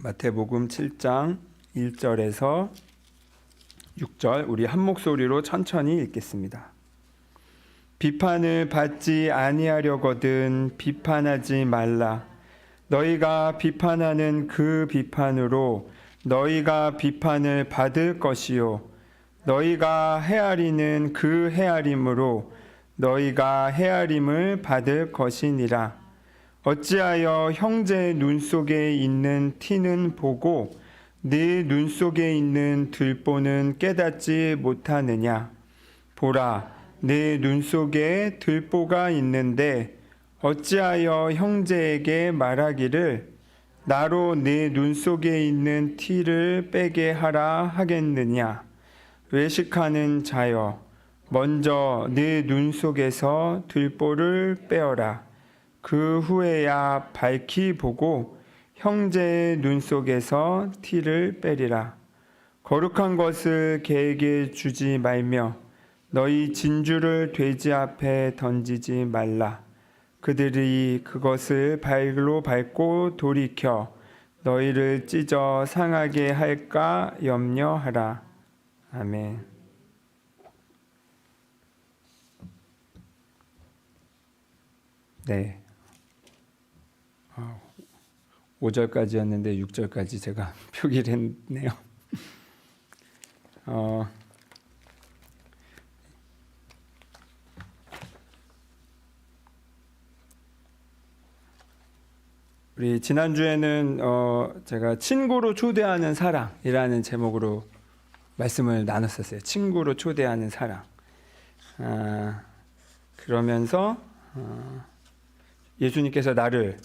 마태복음 7장 1절에서 6절 우리 한 목소리로 천천히 읽겠습니다. 비판을 받지 아니하려거든 비판하지 말라. 너희가 비판하는 그 비판으로 너희가 비판을 받을 것이요 너희가 헤아리는 그 헤아림으로 너희가 헤아림을 받을 것이니라. 어찌하여 형제의 눈 속에 있는 티는 보고 네 눈 속에 있는 들보는 깨닫지 못하느냐? 보라, 네 눈 속에 들보가 있는데 어찌하여 형제에게 말하기를 나로 네 눈 속에 있는 티를 빼게 하라 하겠느냐? 외식하는 자여, 먼저 네 눈 속에서 들보를 빼어라. 그 후에야 밝히 보고 형제의 눈 속에서 티를 빼리라. 거룩한 것을 개에게 주지 말며 너희 진주를 돼지 앞에 던지지 말라. 그들이 그것을 발로 밟고 돌이켜 너희를 찢어 상하게 할까 염려하라. 아멘. 네. 5절까지였는데 6절까지 제가 표기를 했네요. 우리 지난주에는 제가 친구로 초대하는 사랑이라는 제목으로 말씀을 나눴었어요. 친구로 초대하는 사랑. 그러면서 예수님께서 나를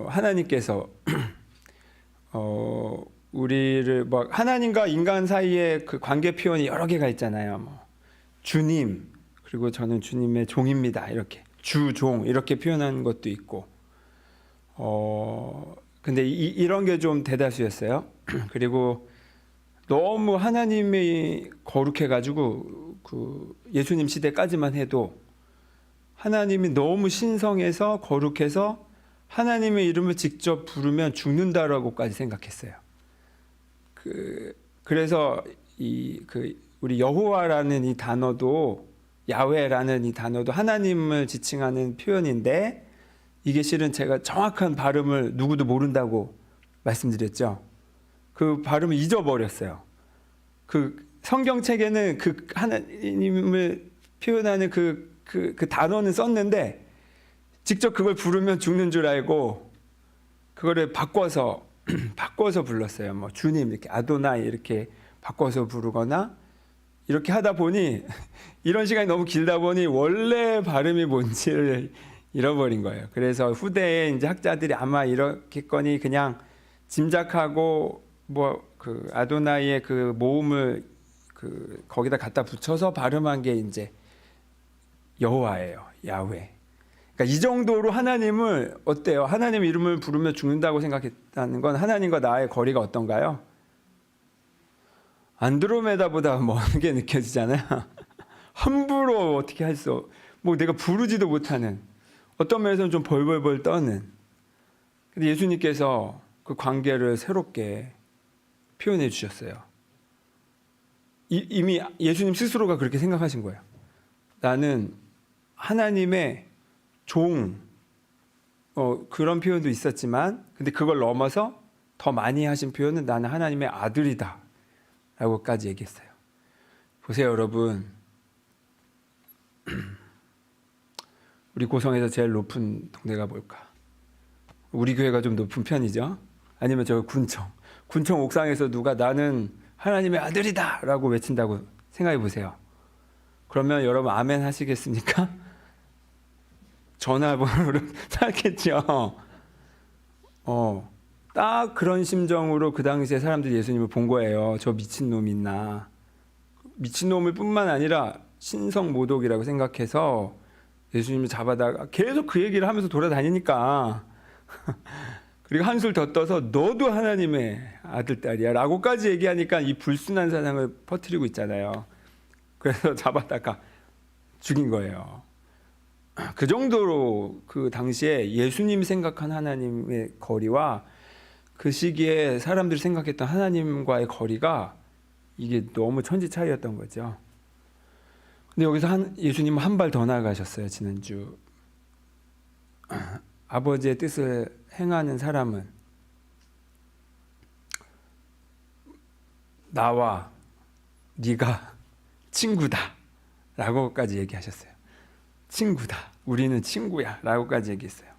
하나님께서 우리를 뭐 하나님과 인간 사이의 그 관계 표현이 여러 개가 있잖아요. 뭐 주님, 그리고 저는 주님의 종입니다. 이렇게 주종 이렇게 표현하는 것도 있고. 근데 이런 게 좀 대다수였어요. 그리고 너무 하나님이 거룩해가지고 그 예수님 시대까지만 해도 하나님이 너무 신성해서 거룩해서 하나님의 이름을 직접 부르면 죽는다라고까지 생각했어요. 그래서 우리 여호와라는 이 단어도 야훼라는 이 단어도 하나님을 지칭하는 표현인데 이게 실은 제가 정확한 발음을 누구도 모른다고 말씀드렸죠. 그 발음을 잊어버렸어요. 그 성경책에는 그 하나님을 표현하는 그 단어는 썼는데 직접 그걸 부르면 죽는 줄 알고 그거를 바꿔서 불렀어요. 뭐 주님 이렇게 아도나이 이렇게 바꿔서 부르거나 이렇게 하다 보니 이런 시간이 너무 길다 보니 원래 발음이 뭔지를 잃어버린 거예요. 그래서 후대에 이제 학자들이 아마 이렇겠거니 그냥 짐작하고 뭐 그 아도나이의 그 모음을 거기다 갖다 붙여서 발음한 게 이제 여호와예요. 야훼. 그러니까 이 정도로 하나님을 어때요? 하나님 이름을 부르면 죽는다고 생각했다는 건 하나님과 나의 거리가 어떤가요? 안드로메다보다 먼 게 느껴지잖아요. 함부로 어떻게 할 수, 뭐 내가 부르지도 못하는, 어떤 면에서는 좀 벌벌벌 떠는. 근데 예수님께서 그 관계를 새롭게 표현해 주셨어요. 이미 예수님 스스로가 그렇게 생각하신 거예요. 나는 하나님의 종, 그런 표현도 있었지만 근데 그걸 넘어서 더 많이 하신 표현은 나는 하나님의 아들이다 라고까지 얘기했어요. 보세요 여러분, 우리 고성에서 제일 높은 동네가 뭘까? 우리 교회가 좀 높은 편이죠. 아니면 저 군청 옥상에서 누가 나는 하나님의 아들이다 라고 외친다고 생각해 보세요. 그러면 여러분 아멘 하시겠습니까? 전화번호를 찾겠죠. 딱 그런 심정으로 그 당시에 사람들이 예수님을 본 거예요. 저 미친놈 있나. 미친놈을 뿐만 아니라 신성모독이라고 생각해서 예수님을 잡아다가 계속 그 얘기를 하면서 돌아다니니까 그리고 한술 더 떠서 너도 하나님의 아들 딸이야 라고까지 얘기하니까 이 불순한 사상을 퍼뜨리고 있잖아요. 그래서 잡아다가 죽인 거예요. 그 정도로 그 당시에 예수님 생각한 하나님의 거리와 그 시기에 사람들이 생각했던 하나님과의 거리가 이게 너무 천지 차이였던 거죠. 근데 여기서 예수님은 한 발 더 나아가셨어요. 지난주 아버지의 뜻을 행하는 사람은 나와 네가 친구다 라고까지 얘기하셨어요. 친구다, 우리는 친구야 라고까지 얘기했어요.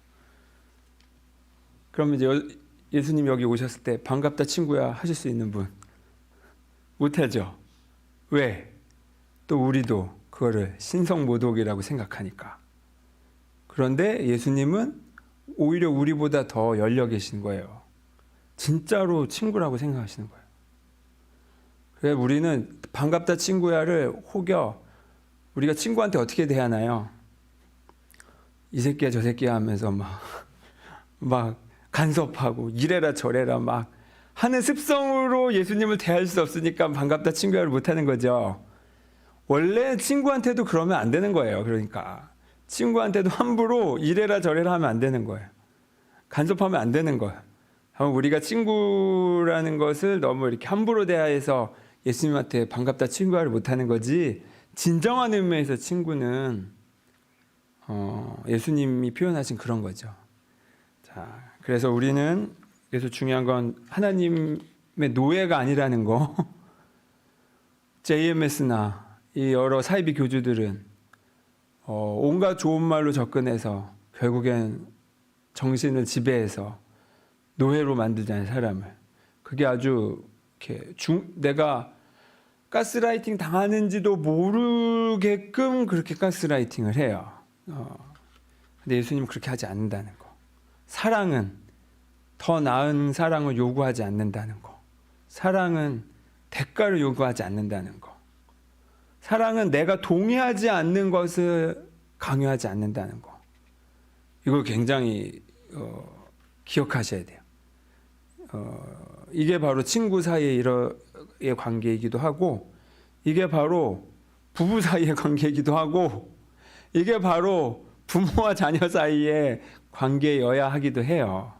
그러면 이제 예수님 여기 오셨을 때 반갑다 친구야 하실 수 있는 분 못하죠. 왜? 또 우리도 그거를 신성모독이라고 생각하니까. 그런데 예수님은 오히려 우리보다 더 열려 계신 거예요. 진짜로 친구라고 생각하시는 거예요. 그래서 우리는 반갑다 친구야를 혹여 우리가 친구한테 어떻게 대하나요? 이 새끼야 저 새끼야 하면서 막 간섭하고 이래라 저래라 막 하는 습성으로 예수님을 대할 수 없으니까 반갑다 친구야를 못하는 거죠. 원래 친구한테도 그러면 안 되는 거예요. 그러니까 친구한테도 함부로 이래라 저래라 하면 안 되는 거예요. 간섭하면 안 되는 거예요. 우리가 친구라는 것을 너무 이렇게 함부로 대하여서 예수님한테 반갑다 친구야를 못하는 거지, 진정한 의미에서 친구는 예수님이 표현하신 그런 거죠. 자, 그래서 우리는 그래서 중요한 건 하나님의 노예가 아니라는 거. JMS나 이 여러 사이비 교주들은 온갖 좋은 말로 접근해서 결국엔 정신을 지배해서 노예로 만들잖아요, 사람을. 그게 아주 이렇게 내가 가스라이팅 당하는지도 모르게끔 그렇게 가스라이팅을 해요. 근데 예수님은 그렇게 하지 않는다는 거. 사랑은 더 나은 사랑을 요구하지 않는다는 거. 사랑은 대가를 요구하지 않는다는 거. 사랑은 내가 동의하지 않는 것을 강요하지 않는다는 거. 이걸 굉장히 기억하셔야 돼요. 이게 바로 친구 사이의 관계이기도 하고, 이게 바로 부부 사이의 관계이기도 하고, 이게 바로 부모와 자녀 사이의 관계여야 하기도 해요.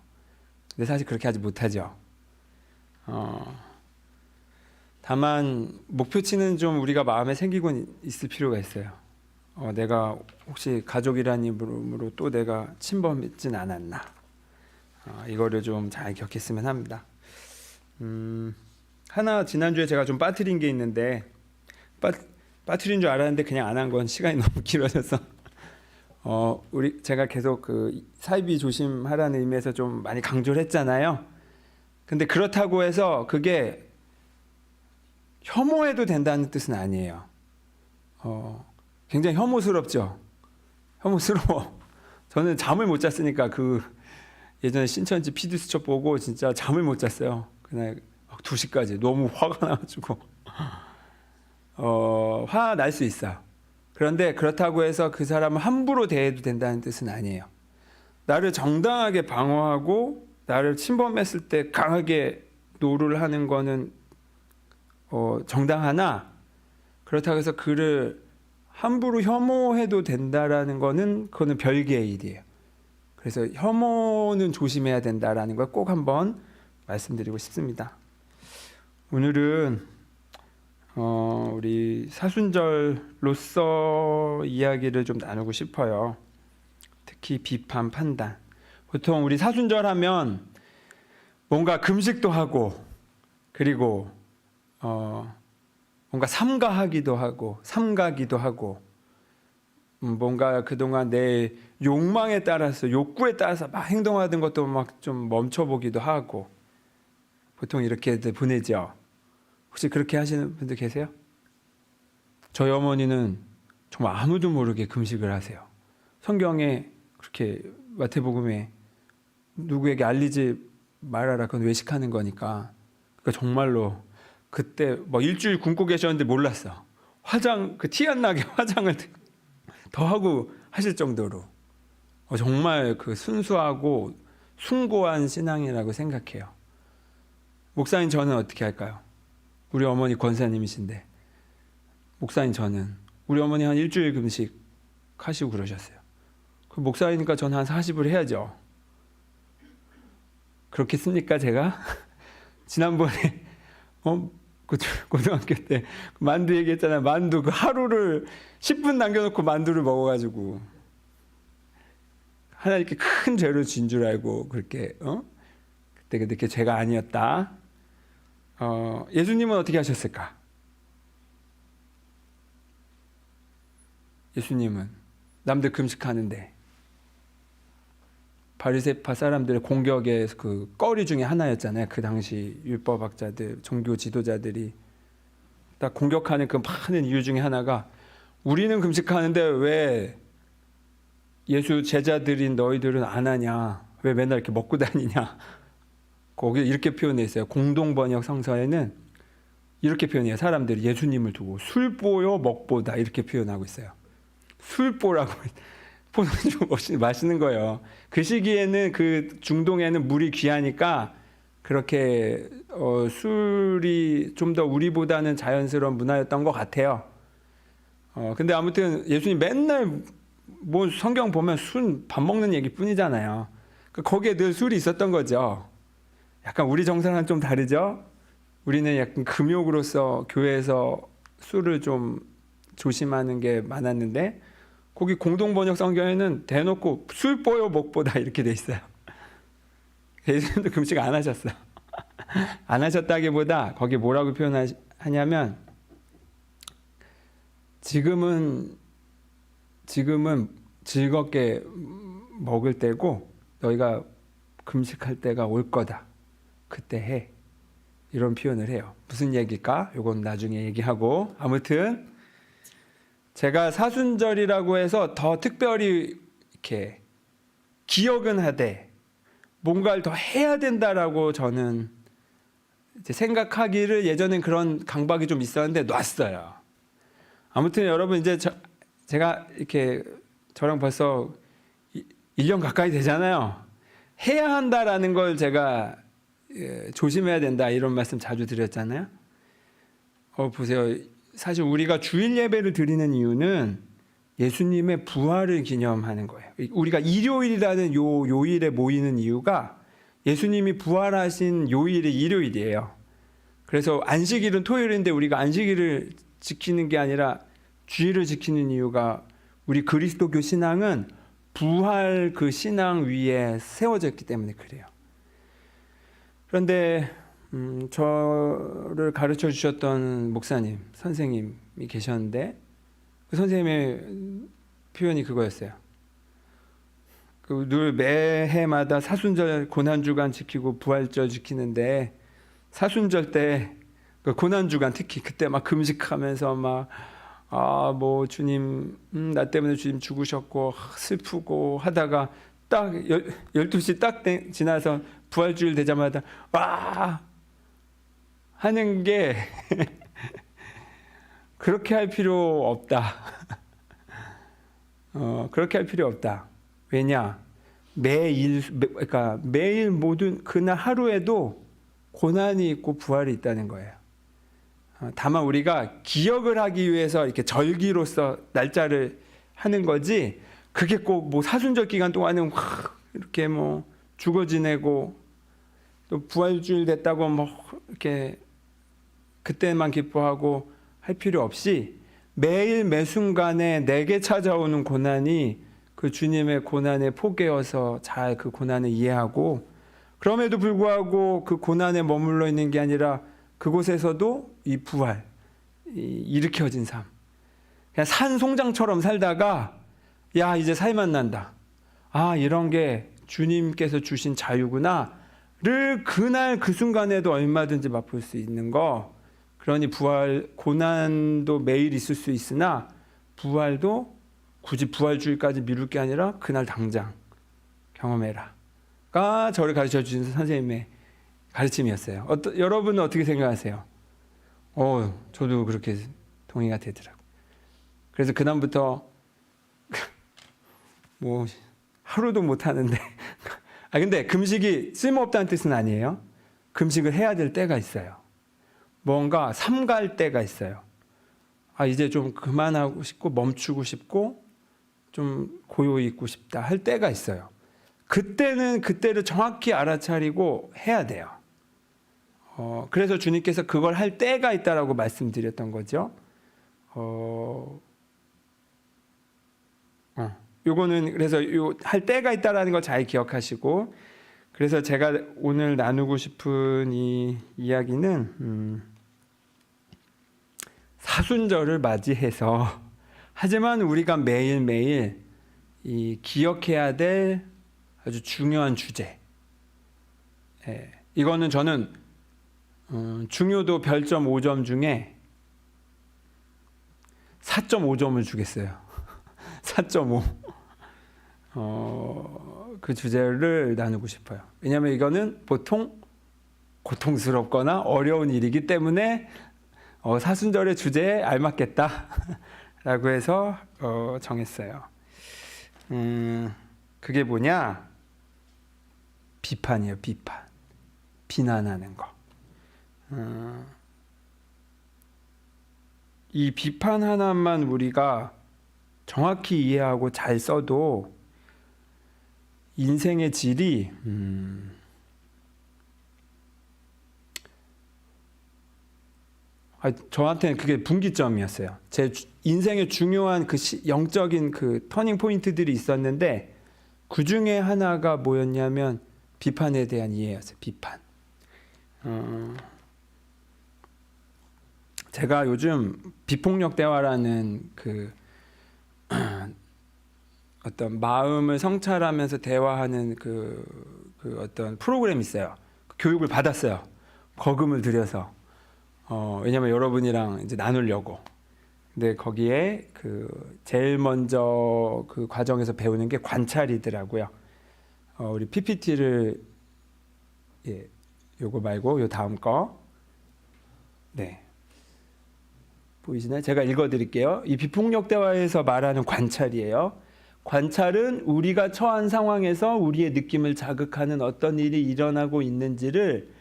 근데 사실 그렇게 하지 못하죠. 다만 목표치는 좀 우리가 마음에 생기곤 있을 필요가 있어요. 내가 혹시 가족이라는 이름으로 또 내가 침범했진 않았나. 이거를 좀 잘 기억했으면 합니다. 하나 지난주에 제가 좀 빠뜨린 게 있는데, 빠뜨린 줄 알았는데 그냥 안 한 건 시간이 너무 길어져서 제가 계속 그 사이비 조심하라는 의미에서 좀 많이 강조를 했잖아요. 근데 그렇다고 해서 그게 혐오해도 된다는 뜻은 아니에요. 굉장히 혐오스럽죠. 혐오스러워. 저는 잠을 못 잤으니까 예전에 신천지 피디수첩 보고 진짜 잠을 못 잤어요. 그날 2시까지 너무 화가 나가지고. 화 날 수 있어요. 그런데 그렇다고 해서 그 사람을 함부로 대해도 된다는 뜻은 아니에요. 나를 정당하게 방어하고 나를 침범했을 때 강하게 노를 하는 거는 정당하나, 그렇다고 해서 그를 함부로 혐오해도 된다라는 거는 그거는 별개의 일이에요. 그래서 혐오는 조심해야 된다라는 걸 꼭 한번 말씀드리고 싶습니다. 오늘은 우리 사순절로서 이야기를 좀 나누고 싶어요. 특히 비판, 판단. 보통 우리 사순절 하면 뭔가 금식도 하고, 그리고 뭔가 삼가기도 하고, 뭔가 그동안 내 욕망에 따라서, 욕구에 따라서 막 행동하던 것도 막 좀 멈춰보기도 하고, 보통 이렇게 보내죠. 혹시 그렇게 하시는 분들 계세요? 저희 어머니는 정말 아무도 모르게 금식을 하세요. 성경에 그렇게 마태복음에 누구에게 알리지 말아라, 그건 외식하는 거니까. 그러니까 정말로 그때 뭐 일주일 굶고 계셨는데 몰랐어. 티 안 나게 화장을 더 하고 하실 정도로 정말 그 순수하고 숭고한 신앙이라고 생각해요. 목사님 저는 어떻게 할까요? 우리 어머니 권사님이신데, 목사님 저는 우리 어머니 한 일주일 금식 하시고 그러셨어요. 그 목사이니까 저는 한 40을 해야죠. 그렇겠습니까 제가? 지난번에 그 고등학교 때 만두 얘기했잖아요. 만두 그 하루를 10분 남겨놓고 만두를 먹어가지고 하나님께 큰 죄를 진 줄 알고 그렇게 그때 그렇게 죄가 아니었다. 예수님은 어떻게 하셨을까? 예수님은 남들 금식하는데 바리새파 사람들의 공격의 그 꺼리 중에 하나였잖아요. 그 당시 율법학자들, 종교 지도자들이 딱 공격하는 그 많은 이유 중에 하나가 우리는 금식하는데 왜 예수 제자들인 너희들은 안 하냐? 왜 맨날 이렇게 먹고 다니냐? 거기 이렇게 표현해 있어요. 공동번역 성서에는 이렇게 표현해요. 사람들이 예수님을 두고 술보요 먹보다 이렇게 표현하고 있어요. 술보라고 포도주 없이 마시는 거예요. 그 시기에는 그 중동에는 물이 귀하니까 그렇게 술이 좀 더 우리보다는 자연스러운 문화였던 것 같아요. 근데 아무튼 예수님 맨날 뭐 성경 보면 술 밥 먹는 얘기뿐이잖아요. 거기에 늘 술이 있었던 거죠. 약간 우리 정서랑 좀 다르죠. 우리는 약간 금욕으로서 교회에서 술을 좀 조심하는 게 많았는데 거기 공동번역 성경에는 대놓고 술보요 먹보다 이렇게 돼 있어요. 예수님도 금식 안 하셨어요. 안 하셨다기보다 거기 뭐라고 표현하냐면 지금은 즐겁게 먹을 때고 너희가 금식할 때가 올 거다. 그때 해. 이런 표현을 해요. 무슨 얘기일까? 이건 나중에 얘기하고 아무튼 제가 사순절이라고 해서 더 특별히 이렇게 기억은 하되 뭔가를 더 해야 된다라고 저는 이제 생각하기를 예전엔 그런 강박이 좀 있었는데 놨어요. 아무튼 여러분 이제 제가 이렇게 저랑 벌써 1년 가까이 되잖아요. 해야 한다라는 걸 제가 조심해야 된다 이런 말씀 자주 드렸잖아요. 보세요. 사실 우리가 주일 예배를 드리는 이유는 예수님의 부활을 기념하는 거예요. 우리가 일요일이라는 요일에 모이는 이유가 예수님이 부활하신 요일이 일요일이에요. 그래서 안식일은 토요일인데 우리가 안식일을 지키는 게 아니라 주일을 지키는 이유가 우리 그리스도교 신앙은 부활 그 신앙 위에 세워졌기 때문에 그래요. 그런데 저를 가르쳐 주셨던 목사님, 선생님이 계셨는데 그 선생님의 표현이 그거였어요. 늘 매해마다 사순절 고난주간 지키고 부활절 지키는데 사순절 때 그 고난주간 특히 그때 막 금식하면서 막 뭐 주님 나 때문에 주님 죽으셨고 슬프고 하다가 딱 12시 딱 지나서 부활주일 되자마자 와 하는 게 그렇게 할 필요 없다. 그렇게 할 필요 없다. 왜냐? 그러니까 매일 모든 그날 하루에도 고난이 있고 부활이 있다는 거예요. 다만 우리가 기억을 하기 위해서 이렇게 절기로서 날짜를 하는 거지. 그게 꼭 뭐 사순절 기간 동안은 이렇게 뭐 죽어 지내고 또 부활주일 됐다고 뭐 이렇게 그때만 기뻐하고 할 필요 없이 매일 매 순간에 내게 찾아오는 고난이 그 주님의 고난의 포개여서 잘 그 고난을 이해하고 그럼에도 불구하고 그 고난에 머물러 있는 게 아니라 그곳에서도 이 부활, 일으켜진 삶. 그냥 산송장처럼 살다가 야 이제 살만 난다. 이런 게 주님께서 주신 자유구나를 그날 그 순간에도 얼마든지 맛볼 수 있는 거. 그러니 부활, 고난도 매일 있을 수 있으나 부활도 굳이 부활주일까지 미룰 게 아니라 그날 당장 경험해라.가 저를 가르쳐 주신 선생님의 가르침이었어요. 여러분은 어떻게 생각하세요? 저도 그렇게 동의가 되더라고요. 그래서 그다음부터 뭐 하루도 못 하는데 근데 금식이 쓸모없다는 뜻은 아니에요. 금식을 해야 될 때가 있어요. 뭔가 삼갈 때가 있어요. 이제 좀 그만하고 싶고 멈추고 싶고 좀 고요히 있고 싶다 할 때가 있어요. 그때는 그때를 정확히 알아차리고 해야 돼요. 그래서 주님께서 그걸 할 때가 있다라고 말씀드렸던 거죠. 요거는 그래서 요 할 때가 있다라는 걸 잘 기억하시고, 그래서 제가 오늘 나누고 싶은 이 이야기는 사순절을 맞이해서, 하지만 우리가 매일매일 이 기억해야 될 아주 중요한 주제. 이거는 저는 중요도 별점 5점 중에 4.5점을 주겠어요. 4.5. 그 주제를 나누고 싶어요. 왜냐하면 이거는 보통 고통스럽거나 어려운 일이기 때문에 사순절의 주제에 알맞겠다라고 해서 정했어요. 그게 뭐냐? 비판이에요. 비판. 비난하는 거. 이 비판 하나만 우리가 정확히 이해하고 잘 써도 인생의 질이 저한테는 그게 분기점이었어요. 제 인생의 중요한 그 영적인 그 터닝 포인트들이 있었는데, 그 중에 하나가 뭐였냐면 비판에 대한 이해였어요. 비판. 제가 요즘 비폭력 대화라는 그 어떤 마음을 성찰하면서 대화하는 그 어떤 프로그램이 있어요. 교육을 받았어요. 거금을 들여서. 왜냐면 여러분이랑 이제 나누려고. 근데 거기에 그 제일 먼저 그 과정에서 배우는 게 관찰이더라고요. 우리 PPT를 요거 말고 요 다음 거. 네. 보이시나요? 제가 읽어드릴게요. 이 비폭력 대화에서 말하는 관찰이에요. 관찰은 우리가 처한 상황에서 우리의 느낌을 자극하는 어떤 일이 일어나고 있는지를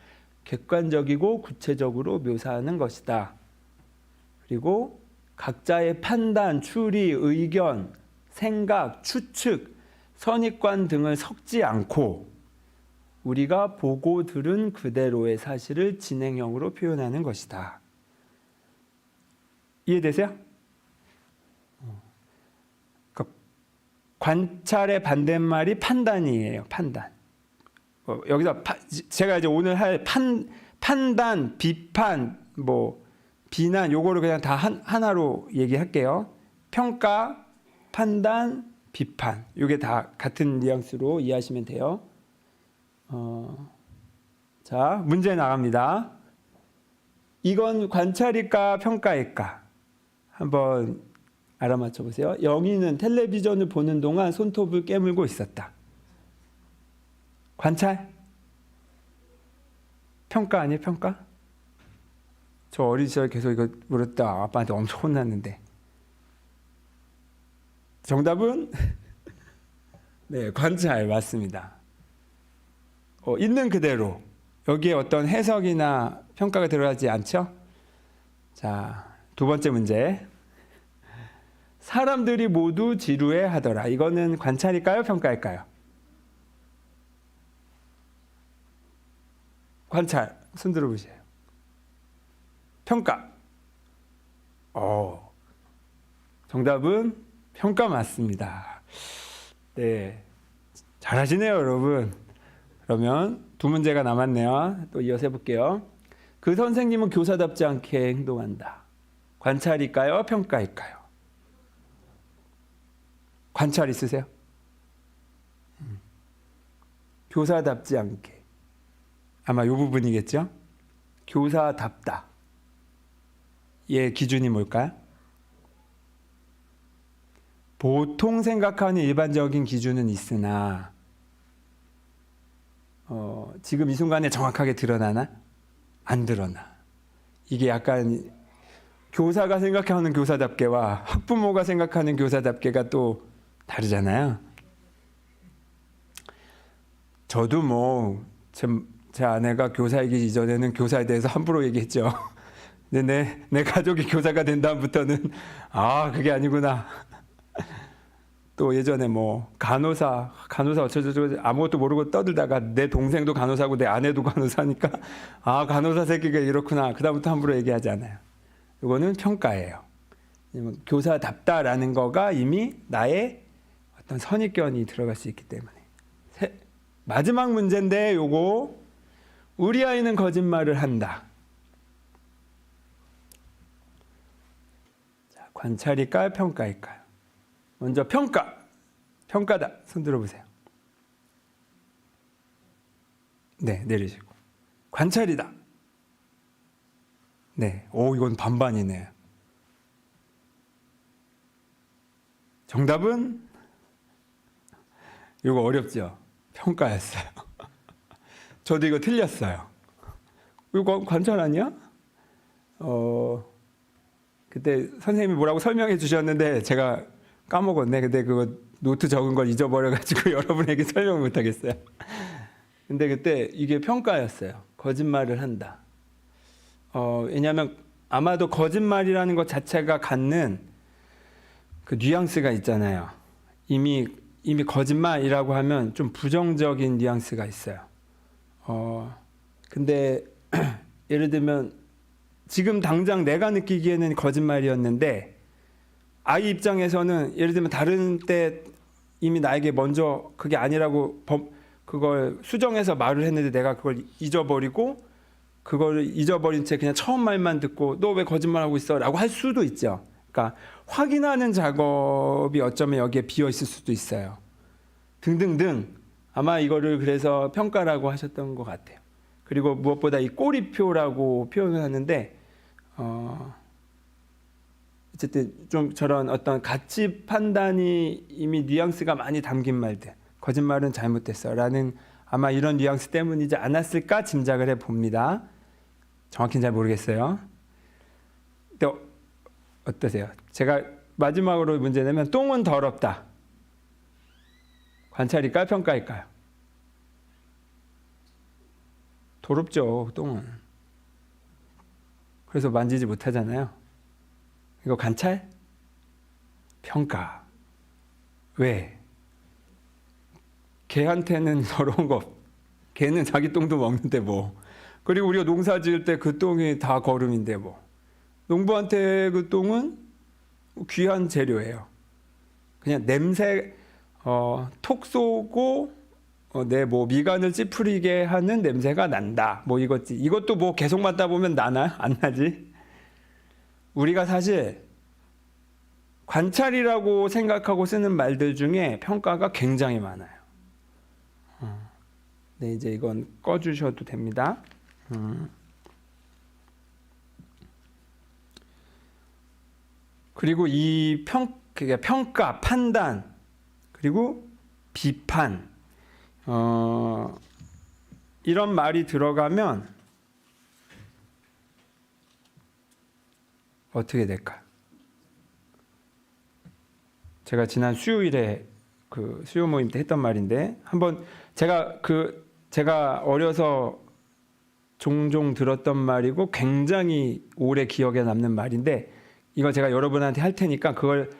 객관적이고 구체적으로 묘사하는 것이다. 그리고 각자의 판단, 추리, 의견, 생각, 추측, 선입관 등을 섞지 않고 우리가 보고 들은 그대로의 사실을 진행형으로 표현하는 것이다. 이해되세요? 관찰의 반대말이 판단이에요. 판단. 여기서 제가 이제 오늘 할 판단, 비판, 뭐 비난, 요거를 그냥 다 하나로 얘기할게요. 평가, 판단, 비판. 요게 다 같은 뉘앙스로 이해하시면 돼요. 자, 문제 나갑니다. 이건 관찰일까 평가일까? 한번 알아맞혀 보세요. 영희는 텔레비전을 보는 동안 손톱을 깨물고 있었다. 관찰? 평가 아니에요? 평가? 저 어린 시절 계속 이거 물었다 아빠한테 엄청 혼났는데. 정답은 네, 관찰 맞습니다. 있는 그대로. 여기에 어떤 해석이나 평가가 들어가지 않죠? 자, 두 번째 문제. 사람들이 모두 지루해 하더라. 이거는 관찰일까요? 평가일까요? 관찰. 손 들어보세요. 평가. 정답은 평가 맞습니다. 네. 잘하시네요, 여러분. 그러면 두 문제가 남았네요. 또 이어서 해볼게요. 그 선생님은 교사답지 않게 행동한다. 관찰일까요? 평가일까요? 관찰 있으세요? 교사답지 않게. 아마 이 부분이겠죠? 교사답다. 얘 기준이 뭘까요? 보통 생각하는 일반적인 기준은 있으나 지금 이 순간에 정확하게 드러나나? 안 드러나. 이게 약간 교사가 생각하는 교사답게와 학부모가 생각하는 교사답게가 또 다르잖아요. 저도 뭐 제 아내가 교사이기 이전에는 교사에 대해서 함부로 얘기했죠. 근데 내 가족이 교사가 된 다음부터는 그게 아니구나. 또 예전에 뭐 간호사 어쩌고저쩌고 아무것도 모르고 떠들다가 내 동생도 간호사고 내 아내도 간호사니까 아 간호사 새끼가 이렇구나. 그다음부터 함부로 얘기하지 않아요. 이거는 평가예요. 교사답다라는 거가 이미 나의 어떤 선입견이 들어갈 수 있기 때문에. 마지막 문제인데 요거 우리 아이는 거짓말을 한다. 자, 관찰일까요? 평가일까요? 먼저 평가다. 손 들어보세요. 네, 내리시고. 관찰이다. 네, 오 이건 반반이네요. 정답은 이거 어렵죠? 평가였어요. 저도 이거 틀렸어요. 이거 관찰 아니야? 그때 선생님이 뭐라고 설명해 주셨는데 제가 까먹었네. 근데 그거 노트 적은 걸 잊어버려가지고 여러분에게 설명을 못하겠어요. 근데 그때 이게 평가였어요. 거짓말을 한다. 왜냐하면 아마도 거짓말이라는 것 자체가 갖는 그 뉘앙스가 있잖아요. 이미 거짓말이라고 하면 좀 부정적인 뉘앙스가 있어요. 근데 예를 들면 지금 당장 내가 느끼기에는 거짓말이었는데 아이 입장에서는 예를 들면 다른 때 이미 나에게 먼저 그게 아니라고 그걸 수정해서 말을 했는데 내가 그걸 잊어버리고 그걸 잊어버린 채 그냥 처음 말만 듣고 너 왜 거짓말하고 있어? 라고 할 수도 있죠. 그러니까 확인하는 작업이 어쩌면 여기에 비어 있을 수도 있어요. 등등등. 아마 이거를 그래서 평가라고 하셨던 것 같아요. 그리고 무엇보다 이 꼬리표라고 표현을 하는데 어쨌든 좀 저런 어떤 가치 판단이 이미 뉘앙스가 많이 담긴 말들. 거짓말은 잘못됐어 라는 아마 이런 뉘앙스 때문이지 않았을까 짐작을 해봅니다. 정확히는 잘 모르겠어요. 근데 어떠세요? 제가 마지막으로 문제 내면 똥은 더럽다. 관찰일까요? 평가일까요? 더럽죠, 똥은. 그래서 만지지 못하잖아요. 이거 관찰? 평가. 왜? 개한테는 더러운 거, 개는 자기 똥도 먹는데 뭐. 그리고 우리가 농사 지을 때 그 똥이 다 거름인데 뭐. 농부한테 그 똥은 귀한 재료예요. 그냥 냄새, 톡 쏘고, 내 뭐 미간을 찌푸리게 하는 냄새가 난다. 뭐 이것도 뭐 계속 맡다 보면 나나? 안 나지? 우리가 사실 관찰이라고 생각하고 쓰는 말들 중에 평가가 굉장히 많아요. 네, 이제 이건 꺼주셔도 됩니다. 그리고 이 평가, 판단, 그리고 비판, 이런 말이 들어가면 어떻게 될까요? 제가 지난 수요일에 그 수요 모임 때 했던 말인데 한번 제가 어려서 종종 들었던 말이고 굉장히 오래 기억에 남는 말인데 이거 제가 여러분한테 할 테니까 그걸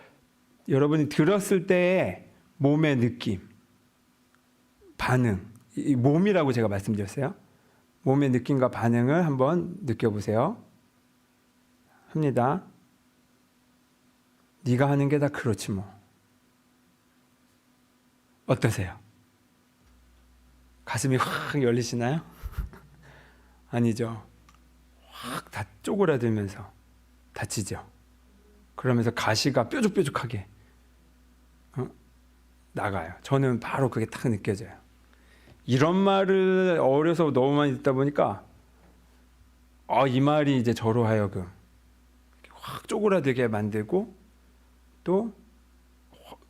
여러분이 들었을 때의 몸의 느낌, 반응, 이 몸이라고 제가 말씀드렸어요. 몸의 느낌과 반응을 한번 느껴보세요. 합니다. 네가 하는 게 다 그렇지 뭐. 어떠세요? 가슴이 확 열리시나요? 아니죠. 확 다 쪼그라들면서 다치죠. 그러면서 가시가 뾰족뾰족하게 나가요. 저는 바로 그게 딱 느껴져요. 이런 말을 어려서 너무 많이 듣다 보니까 이 말이 이제 저로 하여금 확 쪼그라들게 만들고 또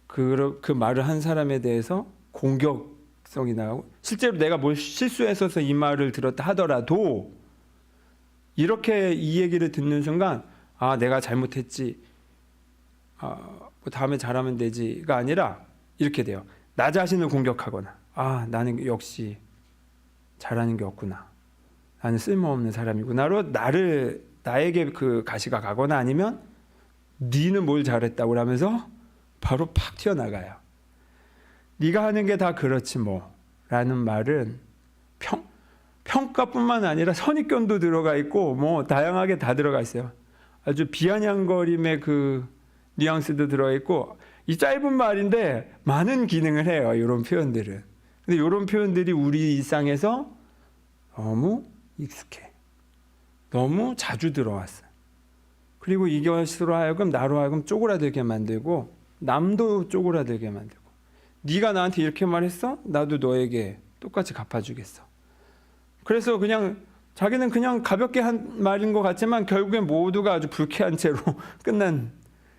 그 말을 한 사람에 대해서 공격성이 나가고 실제로 내가 뭘 실수했어서 이 말을 들었다 하더라도 이렇게 이 얘기를 듣는 순간 내가 잘못했지 뭐 다음에 잘하면 되지가 아니라 이렇게 돼요. 나 자신을 공격하거나 나는 역시 잘하는 게 없구나. 나는 쓸모없는 사람이구나로 나에게 그 가시가 가거나 아니면 니는 뭘 잘했다고 하면서 바로 팍 튀어나가요. 네가 하는 게 다 그렇지 뭐 라는 말은 평가뿐만 아니라 선입견도 들어가 있고 뭐 다양하게 다 들어가 있어요. 아주 비아냥거림의 그 뉘앙스도 들어있고, 이 짧은 말인데 많은 기능을 해요. 이런 표현들은. 근데 이런 표현들이 우리 일상에서 너무 익숙해. 너무 자주 들어왔어요. 그리고 이것으로 하여금 나로 하여금 쪼그라들게 만들고 남도 쪼그라들게 만들고, 네가 나한테 이렇게 말했어? 나도 너에게 똑같이 갚아주겠어. 그래서 그냥 자기는 그냥 가볍게 한 말인 것 같지만 결국엔 모두가 아주 불쾌한 채로 끝난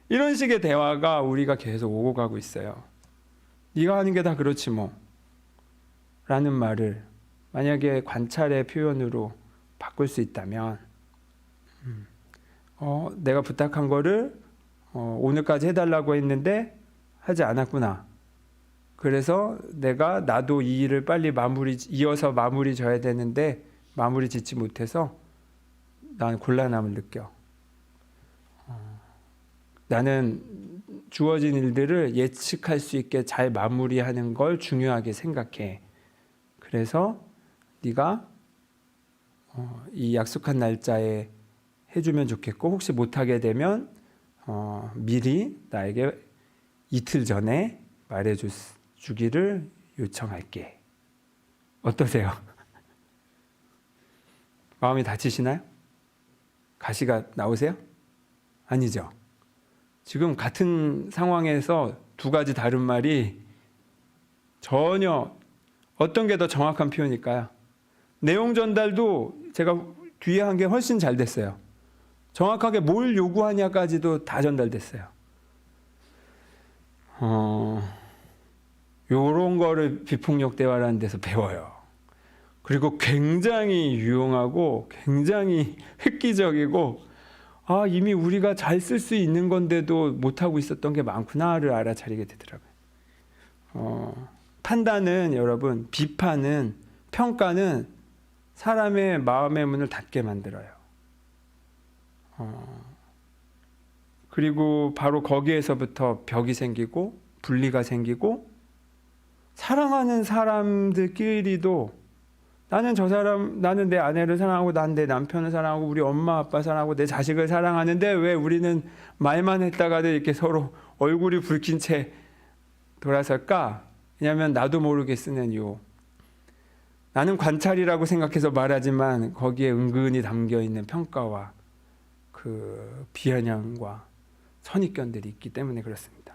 이런 식의 대화가 우리가 계속 오고 가고 있어요. 네가 하는 게 다 그렇지 뭐 라는 말을 만약에 관찰의 표현으로 바꿀 수 있다면, 내가 부탁한 거를 오늘까지 해달라고 했는데 하지 않았구나. 그래서 나도 이 일을 빨리 이어서 마무리 져야 되는데 마무리 짓지 못해서 난 곤란함을 느껴. 나는 주어진 일들을 예측할 수 있게 잘 마무리하는 걸 중요하게 생각해. 그래서 네가 이 약속한 날짜에 해주면 좋겠고, 혹시 못하게 되면 미리 나에게 이틀 전에 말해주기를 요청할게. 어떠세요? 마음이 다치시나요? 가시가 나오세요? 아니죠. 지금 같은 상황에서 두 가지 다른 말이 전혀 어떤 게 더 정확한 표현일까요? 내용 전달도 제가 뒤에 한 게 훨씬 잘 됐어요. 정확하게 뭘 요구하냐까지도 다 전달됐어요. 요런 거를 비폭력 대화라는 데서 배워요. 그리고 굉장히 유용하고 굉장히 획기적이고, 이미 우리가 잘 쓸 수 있는 건데도 못하고 있었던 게 많구나를 알아차리게 되더라고요. 판단은 여러분, 비판은, 평가는 사람의 마음의 문을 닫게 만들어요. 그리고 바로 거기에서부터 벽이 생기고 분리가 생기고, 사랑하는 사람들끼리도 나는 내 아내를 사랑하고 난 내 남편을 사랑하고 우리 엄마 아빠 사랑하고 내 자식을 사랑하는데 왜 우리는 말만 했다가도 이렇게 서로 얼굴이 붉힌 채 돌아설까? 왜냐하면 나도 모르게 쓰는 나는 관찰이라고 생각해서 말하지만 거기에 은근히 담겨있는 평가와 그 비아냥과 선입견들이 있기 때문에 그렇습니다.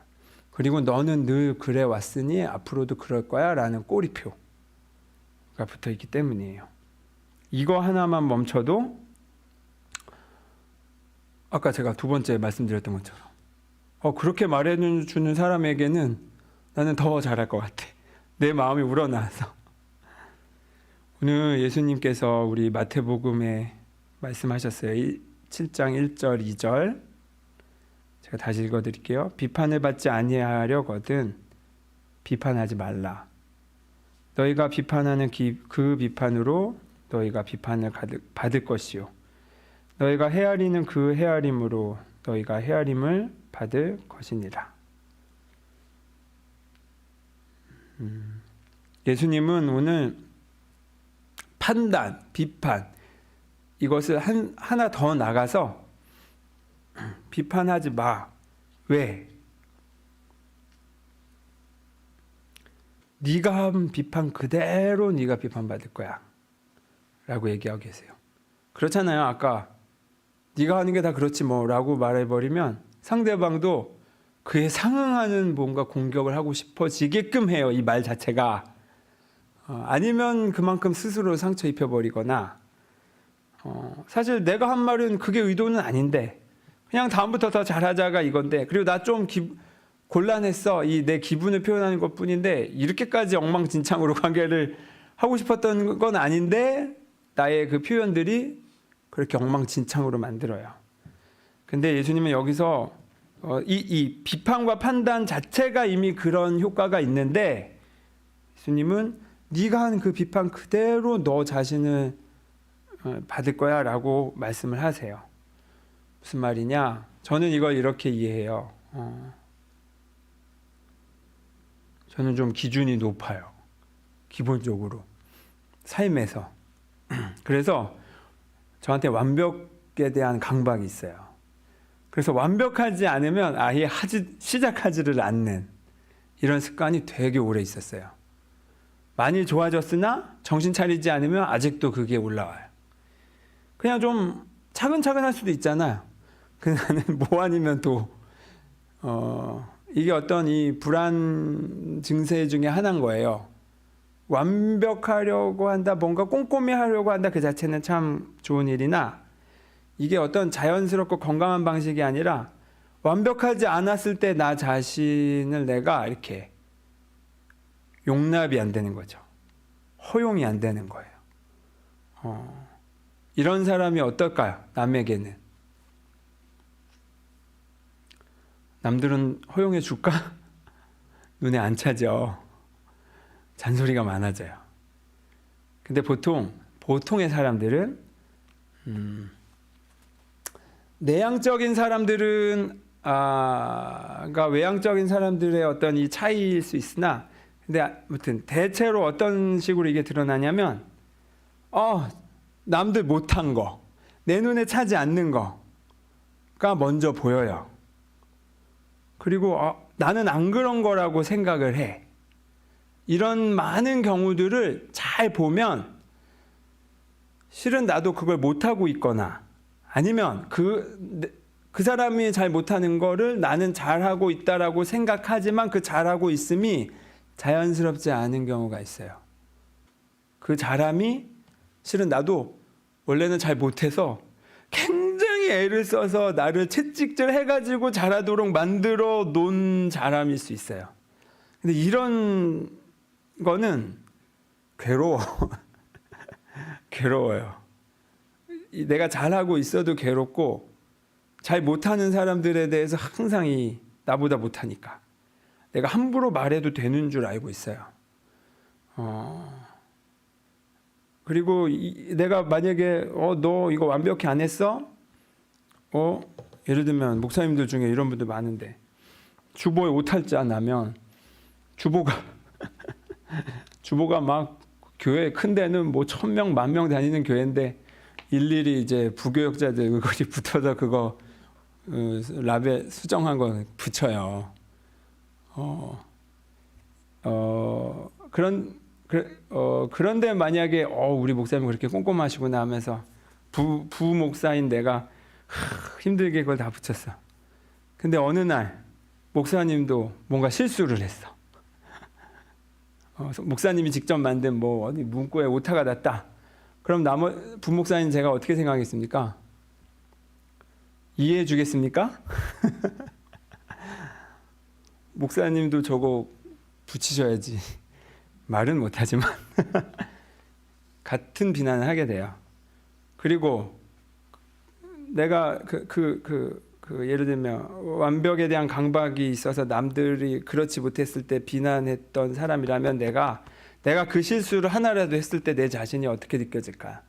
그리고 너는 늘 그래 왔으니 앞으로도 그럴 거야 라는 꼬리표가 붙어 있기 때문이에요. 이거 하나만 멈춰도 아까 제가 두 번째 말씀드렸던 것처럼 그렇게 말해주는 사람에게는 나는 더 잘할 것 같아. 내 마음이 우러나서. 오늘 예수님께서 우리 마태복음에 말씀하셨어요. 7장 1절 2절 제가 다시 읽어드릴게요. 비판을 받지 아니하려거든 비판하지 말라. 너희가 비판하는 그 비판으로 너희가 비판을 받을 것이요 너희가 헤아리는 그 헤아림으로 너희가 헤아림을 받을 것이니라. 예수님은 오늘 판단, 비판 이것을 하나 더 나가서 비판하지 마. 왜? 네가 한 비판 그대로 네가 비판받을 거야 라고 얘기하고 계세요. 그렇잖아요. 아까 네가 하는 게 다 그렇지 뭐 라고 말해버리면 상대방도 그에 상응하는 뭔가 공격을 하고 싶어지게끔 해요. 이 말 자체가. 아니면 그만큼 스스로 상처 입혀버리거나 사실 내가 한 말은 그게 의도는 아닌데 그냥 다음부터 더 잘하자가 이건데, 그리고 나 좀 곤란했어 이 내 기분을 표현하는 것뿐인데 이렇게까지 엉망진창으로 관계를 하고 싶었던 건 아닌데 나의 그 표현들이 그렇게 엉망진창으로 만들어요. 근데 예수님은 여기서 이 비판과 판단 자체가 이미 그런 효과가 있는데, 예수님은 네가 한 그 비판 그대로 너 자신을 받을 거야 라고 말씀을 하세요. 무슨 말이냐? 저는 이걸 이렇게 이해해요. 저는 좀 기준이 높아요. 기본적으로 삶에서. 그래서 저한테 완벽에 대한 강박이 있어요. 그래서 완벽하지 않으면 아예 시작하지를 않는 이런 습관이 되게 오래 있었어요. 많이 좋아졌으나 정신 차리지 않으면 아직도 그게 올라와요. 그냥 좀 차근차근 할 수도 있잖아요. 나는 뭐 아니면 또 이게 어떤 이 불안 증세 중에 하나인 거예요. 완벽하려고 한다, 뭔가 꼼꼼히 하려고 한다, 그 자체는 참 좋은 일이나 이게 어떤 자연스럽고 건강한 방식이 아니라 완벽하지 않았을 때 나 자신을 내가 이렇게 용납이 안 되는 거죠. 허용이 안 되는 거예요. 이런 사람이 어떨까요? 남에게는. 남들은 허용해 줄까? 눈에 안 차죠. 잔소리가 많아져요. 근데 보통의 사람들은 내향적인 사람들은 그러니까 외향적인 사람들의 어떤 이 차이일 수 있으나, 근데 아무튼 대체로 어떤 식으로 이게 드러나냐면 남들 못한 거, 내 눈에 차지 않는 거가 먼저 보여요. 그리고 나는 안 그런 거라고 생각을 해. 이런 많은 경우들을 잘 보면 실은 나도 그걸 못하고 있거나, 아니면 그 사람이 잘 못하는 거를 나는 잘하고 있다라고 생각하지만 그 잘하고 있음이 자연스럽지 않은 경우가 있어요. 그 잘함이 실은 나도 원래는 잘 못해서 굉장히 애를 써서 나를 채찍질 해가지고 잘하도록 만들어 놓은 잘함일 수 있어요. 근데 이런 거는 괴로워요. 내가 잘하고 있어도 괴롭고, 잘 못하는 사람들에 대해서 항상 나보다 못하니까 내가 함부로 말해도 되는 줄 알고 있어요. 그리고 내가 만약에 너 이거 완벽히 안 했어? 예를 들면 목사님들 중에 이런 분들 많은데, 주보에 오탈자 나면 주보가 막 교회 큰 데는 뭐 1000명, 10,000명 다니는 교회인데 일일이 이제 부교역자들 거기 붙어서 그거 라벨 수정한 거 붙여요. 그런데 만약에 우리 목사님 그렇게 꼼꼼하시구나 하면서 부목사인 내가 힘들게 그걸 다 붙였어. 근데 어느 날 목사님도 뭔가 실수를 했어. 목사님이 직접 만든 뭐 어디 문구에 오타가 났다. 그럼 부목사님 제가 어떻게 생각하겠습니까? 이해해 주겠습니까? 목사님도 저거 붙이셔야지. 말은 못하지만 같은 비난을 하게 돼요. 그리고 내가 예를 들면 완벽에 대한 강박이 있어서 남들이 그렇지 못했을 때 비난했던 사람이라면 내가 그 실수를 하나라도 했을 때 내 자신이 어떻게 느껴질까?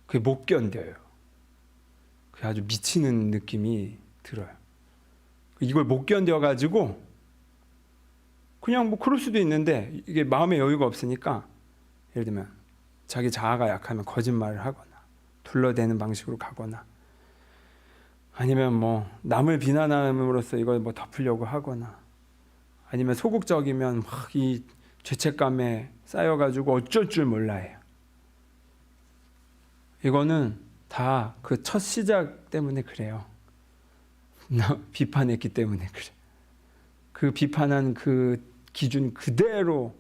그게 못 견뎌요. 그게 아주 미치는 느낌이 들어요. 이걸 못 견뎌가지고 그냥 뭐 그럴 수도 있는데, 이게 마음의 여유가 없으니까 예를 들면 자기 자아가 약하면 거짓말을 하거나 둘러대는 방식으로 가거나, 아니면 뭐 남을 비난함으로써 이걸 뭐 덮으려고 하거나, 아니면 소극적이면 막 이 죄책감에 쌓여가지고 어쩔 줄 몰라 해요. 이거는 다 그 첫 시작 때문에 그래요. 비판했기 때문에 그래. 그 비판한 그 기준 그대로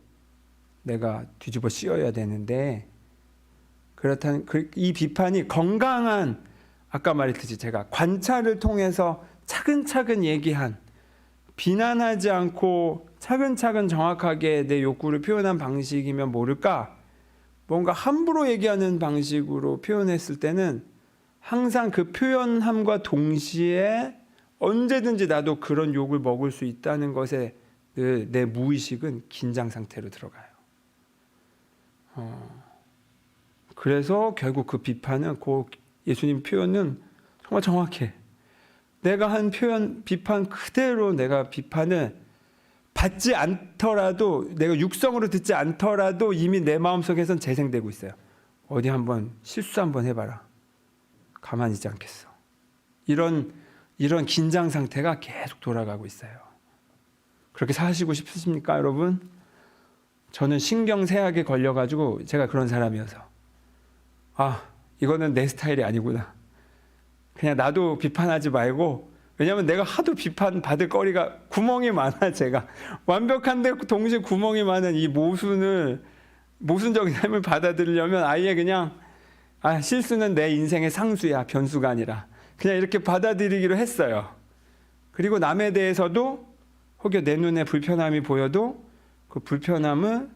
내가 뒤집어 씌워야 되는데, 그렇다는 이 비판이 건강한, 아까 말했듯이 제가 관찰을 통해서 차근차근 얘기한, 비난하지 않고 차근차근 정확하게 내 욕구를 표현한 방식이면 모를까, 뭔가 함부로 얘기하는 방식으로 표현했을 때는 항상 그 표현함과 동시에 언제든지 나도 그런 욕을 먹을 수 있다는 것에 내 무의식은 긴장 상태로 들어가요. 그래서 결국 그 비판은, 예수님 표현은 정말 정확해. 내가 한 비판 그대로 내가 비판을 받지 않더라도 내가 육성으로 듣지 않더라도 이미 내 마음속에선 재생되고 있어요. 어디 한번 실수 한번 해봐라. 가만히 있지 않겠어. 이런 긴장 상태가 계속 돌아가고 있어요. 그렇게 사시고 싶으십니까, 여러분? 저는 신경쇠약에 걸려가지고 제가 그런 사람이어서 이거는 내 스타일이 아니구나. 그냥 나도 비판하지 말고, 왜냐하면 내가 하도 비판받을 거리가 구멍이 많아. 제가 완벽한데 동시에 구멍이 많은 이 모순적인 삶을 받아들이려면 아예 그냥 실수는 내 인생의 상수야, 변수가 아니라 그냥 이렇게 받아들이기로 했어요. 그리고 남에 대해서도 혹여 내 눈에 불편함이 보여도 그 불편함을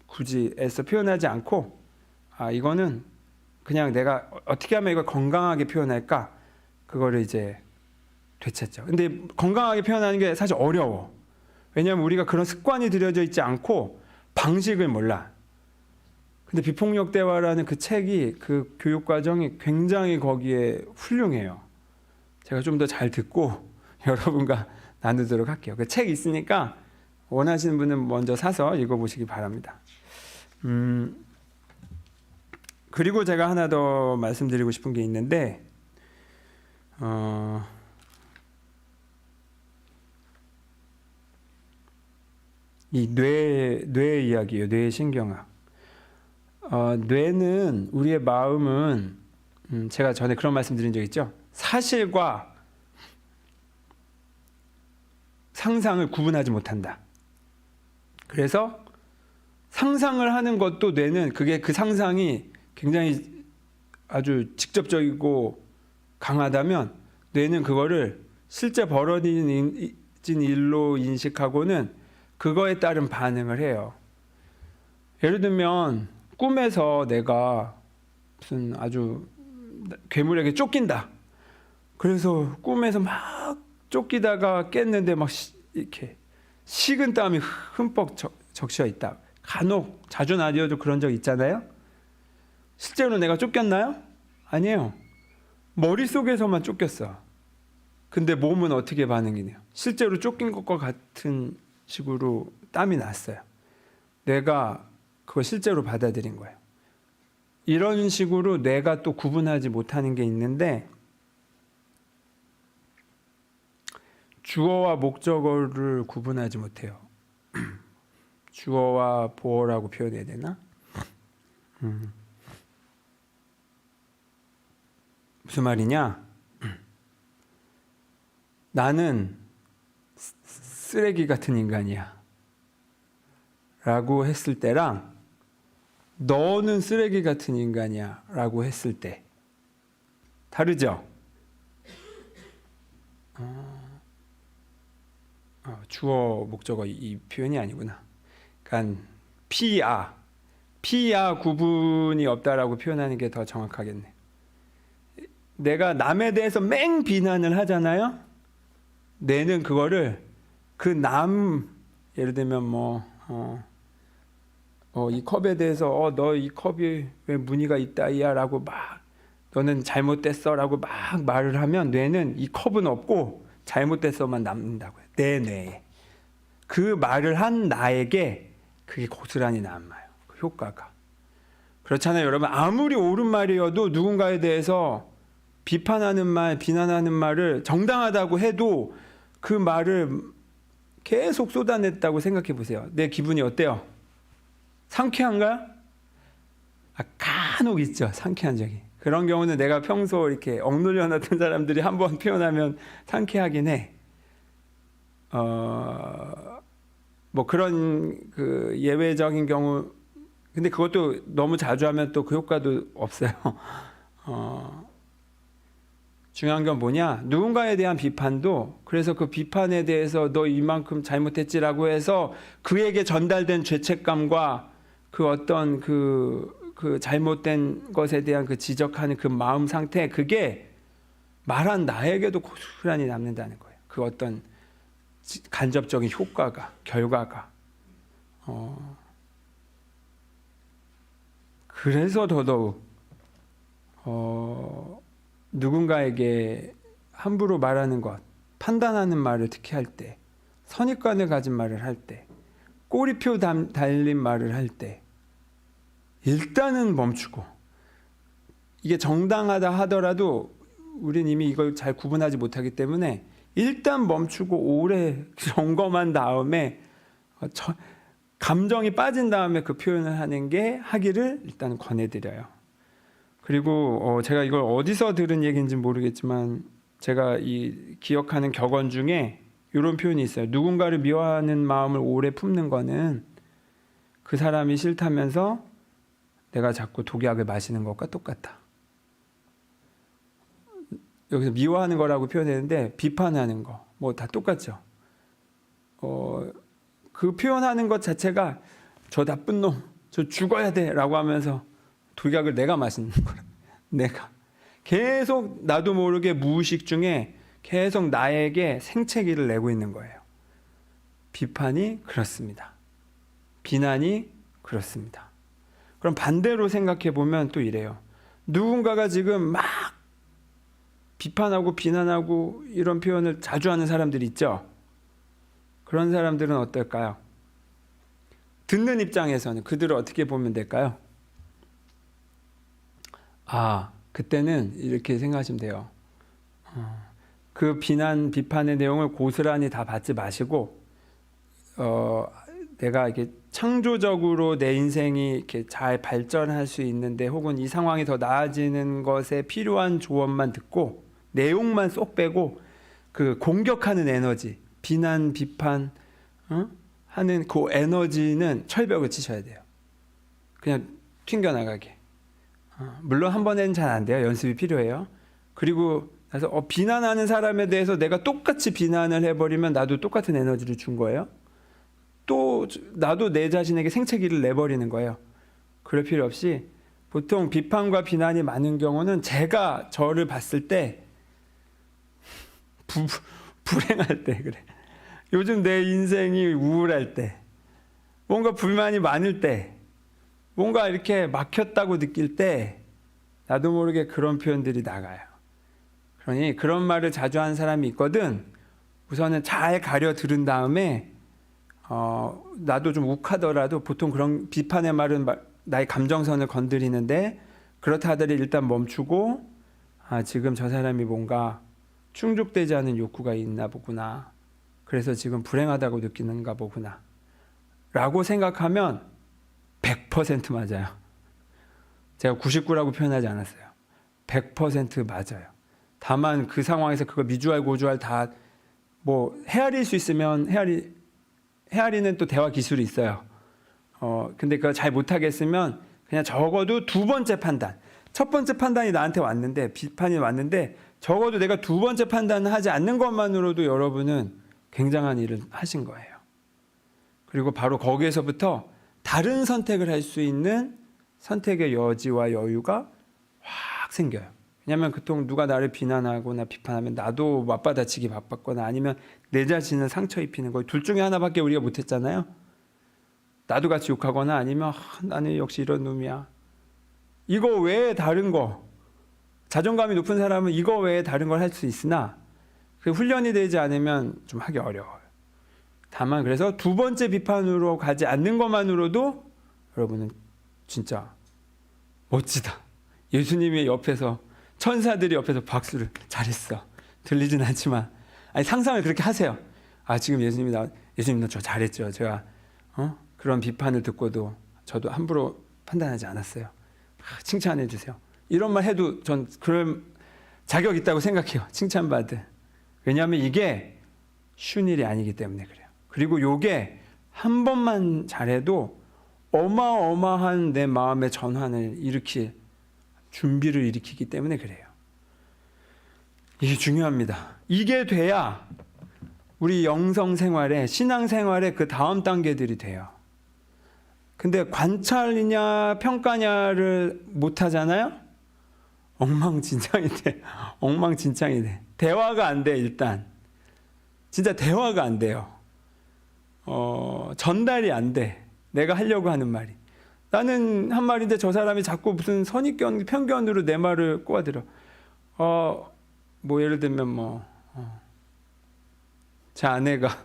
굳이 애써 표현하지 않고 이거는 그냥 내가 어떻게 하면 이걸 건강하게 표현할까, 그거를 이제 되찾죠. 근데 건강하게 표현하는 게 사실 어려워. 왜냐하면 우리가 그런 습관이 들여져 있지 않고 방식을 몰라. 근데 비폭력 대화라는 그 책이, 그 교육 과정이 굉장히 거기에 훌륭해요. 제가 좀 더 잘 듣고 여러분과 나누도록 할게요. 그 책 있으니까 원하시는 분은 먼저 사서 읽어보시기 바랍니다. 그리고 제가 하나 더 말씀드리고 싶은 게 있는데, 이 뇌의 이야기예요. 뇌의 신경학. 뇌는, 우리의 마음은 제가 전에 그런 말씀 드린 적 있죠. 사실과 상상을 구분하지 못한다. 그래서 상상을 하는 것도 뇌는 그 상상이 굉장히 아주 직접적이고 강하다면 뇌는 그거를 실제 벌어진 일로 인식하고는 그거에 따른 반응을 해요. 예를 들면 꿈에서 내가 무슨 아주 괴물에게 쫓긴다. 그래서 꿈에서 막 쫓기다가 깼는데 막 이렇게 식은 땀이 흠뻑 적셔 있다. 간혹, 자주는 아니어도 그런 적 있잖아요. 실제로 내가 쫓겼나요? 아니에요. 머릿속에서만 쫓겼어. 근데 몸은 어떻게 반응이네요? 실제로 쫓긴 것과 같은 식으로 땀이 났어요. 내가 그걸 실제로 받아들인 거예요. 이런 식으로 뇌가 또 구분하지 못하는 게 있는데, 주어와 목적어를 구분하지 못해요. 주어와 보어라고 표현해야 되나? 무슨 말이냐? 나는 쓰레기 같은 인간이야 라고 했을 때랑 너는 쓰레기 같은 인간이야 라고 했을 때 다르죠? 주어 목적어 이 표현이 아니구나. 그러니까 피야 구분이 없다라고 표현하는 게 더 정확하겠네. 내가 남에 대해서 맹 비난을 하잖아요. 뇌는 그거를 예를 들면 이 컵에 대해서 너 이 컵이 왜 무늬가 있다이야 라고 막, 너는 잘못됐어 라고 막 말을 하면 뇌는 이 컵은 없고 잘못됐어만 남는다고요. 내 뇌에. 그 말을 한 나에게 그게 고스란히 남아요. 그 효과가. 그렇잖아요, 여러분. 아무리 옳은 말이어도 누군가에 대해서 비판하는 말, 비난하는 말을 정당하다고 해도 그 말을 계속 쏟아냈다고 생각해 보세요. 내 기분이 어때요? 상쾌한가요? 간혹 있죠, 상쾌한 적이. 그런 경우는 내가 평소 이렇게 억눌려 놨던 사람들이 한번 표현하면 상쾌하긴 해. 그런 그 예외적인 경우, 근데 그것도 너무 자주 하면 또 그 효과도 없어요. 중요한 건 뭐냐? 누군가에 대한 비판도, 그래서 그 비판에 대해서 너 이만큼 잘못했지라고 해서 그에게 전달된 죄책감과 그 어떤 그 잘못된 것에 대한 그 지적하는 그 마음 상태, 그게 말한 나에게도 고스란히 남는다는 거예요. 그 어떤 간접적인 효과가, 결과가. 그래서 더더욱 누군가에게 함부로 말하는 것, 판단하는 말을 특히 할 때 선입관을 가진 말을 할 때, 꼬리표 달린 말을 할 때 일단은 멈추고, 이게 정당하다 하더라도 우린 이미 이걸 잘 구분하지 못하기 때문에 일단 멈추고 오래 점검한 다음에 감정이 빠진 다음에 그 표현을 하는 게 하기를 일단 권해드려요. 그리고 제가 이걸 어디서 들은 얘기인지 모르겠지만 제가 이 기억하는 격언 중에 이런 표현이 있어요. 누군가를 미워하는 마음을 오래 품는 거는 그 사람이 싫다면서 내가 자꾸 독약을 마시는 것과 똑같다. 여기서 미워하는 거라고 표현했는데 비판하는 거 뭐 다 똑같죠. 그 표현하는 것 자체가 저 나쁜 놈, 저 죽어야 돼 라고 하면서 독약을 내가 마시는 거라. 내가 계속 나도 모르게 무의식 중에 계속 나에게 생채기를 내고 있는 거예요. 비판이 그렇습니다. 비난이 그렇습니다. 그럼 반대로 생각해 보면 또 이래요. 누군가가 지금 막 비판하고 비난하고 이런 표현을 자주 하는 사람들이 있죠. 그런 사람들은 어떨까요? 듣는 입장에서는 그들을 어떻게 보면 될까요? 그때는 이렇게 생각하시면 돼요. 그 비판의 내용을 고스란히 다 받지 마시고, 내가 이렇게 창조적으로 내 인생이 이렇게 잘 발전할 수 있는데, 혹은 이 상황이 더 나아지는 것에 필요한 조언만 듣고, 내용만 쏙 빼고, 그 공격하는 에너지, 비난, 비판, 하는 그 에너지는 철벽을 치셔야 돼요. 그냥 튕겨나가게. 물론 한 번에는 잘 안 돼요. 연습이 필요해요. 그리고 나서 비난하는 사람에 대해서 내가 똑같이 비난을 해버리면 나도 똑같은 에너지를 준 거예요. 또 나도 내 자신에게 생채기를 내버리는 거예요. 그럴 필요 없이 보통 비판과 비난이 많은 경우는 제가 저를 봤을 때 불행할 때 그래. 요즘 내 인생이 우울할 때, 뭔가 불만이 많을 때, 뭔가 이렇게 막혔다고 느낄 때 나도 모르게 그런 표현들이 나가요. 그러니 그런 말을 자주 하는 사람이 있거든. 우선은 잘 가려 들은 다음에 나도 좀 욱하더라도 보통 그런 비판의 말은 나의 감정선을 건드리는데, 그렇다 하더라도 일단 멈추고 지금 저 사람이 뭔가 충족되지 않은 욕구가 있나 보구나. 그래서 지금 불행하다고 느끼는가 보구나. 라고 생각하면 100% 맞아요. 제가 99라고 표현하지 않았어요. 100% 맞아요. 다만 그 상황에서 그걸 미주알 고주알 다 뭐 헤아릴 수 있으면 헤아리는 또 대화 기술이 있어요. 근데 그걸 잘 못하겠으면 그냥 적어도 두 번째 판단. 첫 번째 판단이 나한테 왔는데, 비판이 왔는데 적어도 내가 두 번째 판단을 하지 않는 것만으로도 여러분은 굉장한 일을 하신 거예요. 그리고 바로 거기에서부터 다른 선택을 할 수 있는 선택의 여지와 여유가 확 생겨요. 왜냐하면 보통 누가 나를 비난하거나 비판하면 나도 맞받아치기 바빴거나 아니면 내 자신을 상처 입히는 거, 둘 중에 하나밖에 우리가 못했잖아요. 나도 같이 욕하거나 아니면 나는 역시 이런 놈이야. 이거 외에 다른 거, 자존감이 높은 사람은 이거 외에 다른 걸 할 수 있으나 그 훈련이 되지 않으면 좀 하기 어려워요. 다만 그래서 두 번째 비판으로 가지 않는 것만으로도 여러분은 진짜 멋지다. 예수님이 옆에서, 천사들이 옆에서 박수를, 잘했어. 들리진 않지만 상상을 그렇게 하세요. 지금 예수님 너 저 잘했죠. 제가 그런 비판을 듣고도 저도 함부로 판단하지 않았어요. 칭찬해 주세요. 이런 말 해도 전 그럴 자격 있다고 생각해요. 칭찬받을. 왜냐하면 이게 쉬운 일이 아니기 때문에 그래요. 그리고 이게 한 번만 잘해도 어마어마한 내 마음의 전환을 일으킬 준비를 일으키기 때문에 그래요. 이게 중요합니다. 이게 돼야 우리 영성 생활에, 신앙 생활에 그 다음 단계들이 돼요. 근데 관찰이냐 평가냐를 못 하잖아요? 엉망진창이 돼. 엉망진창이 돼. 대화가 안 돼, 일단. 진짜 대화가 안 돼요. 전달이 안 돼. 내가 하려고 하는 말이. 나는 한 말인데 저 사람이 자꾸 무슨 선입견, 편견으로 내 말을 꼬아들어. 뭐 예를 들면 제 아내가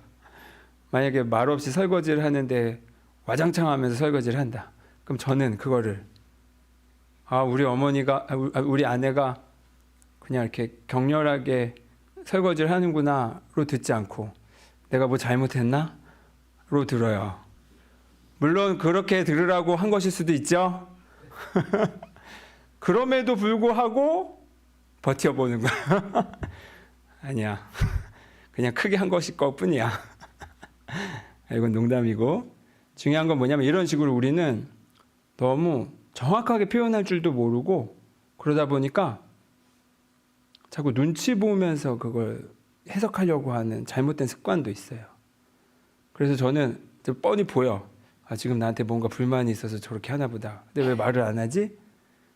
만약에 말없이 설거지를 하는데 와장창 하면서 설거지를 한다. 그럼 저는 그거를 우리 아내가 그냥 이렇게 격렬하게 설거지를 하는구나로 듣지 않고 내가 뭐 잘못했나? 로 들어요. 물론 그렇게 들으라고 한 것일 수도 있죠. 그럼에도 불구하고 버텨보는 거야. 아니야. 그냥 크게 한 것일 것뿐이야. 이건 농담이고, 중요한 건 뭐냐면 이런 식으로 우리는 너무 정확하게 표현할 줄도 모르고 그러다 보니까 자꾸 눈치 보면서 그걸 해석하려고 하는 잘못된 습관도 있어요. 그래서 저는 뻔히 보여. 지금 나한테 뭔가 불만이 있어서 저렇게 하나 보다. 근데 왜 말을 안 하지?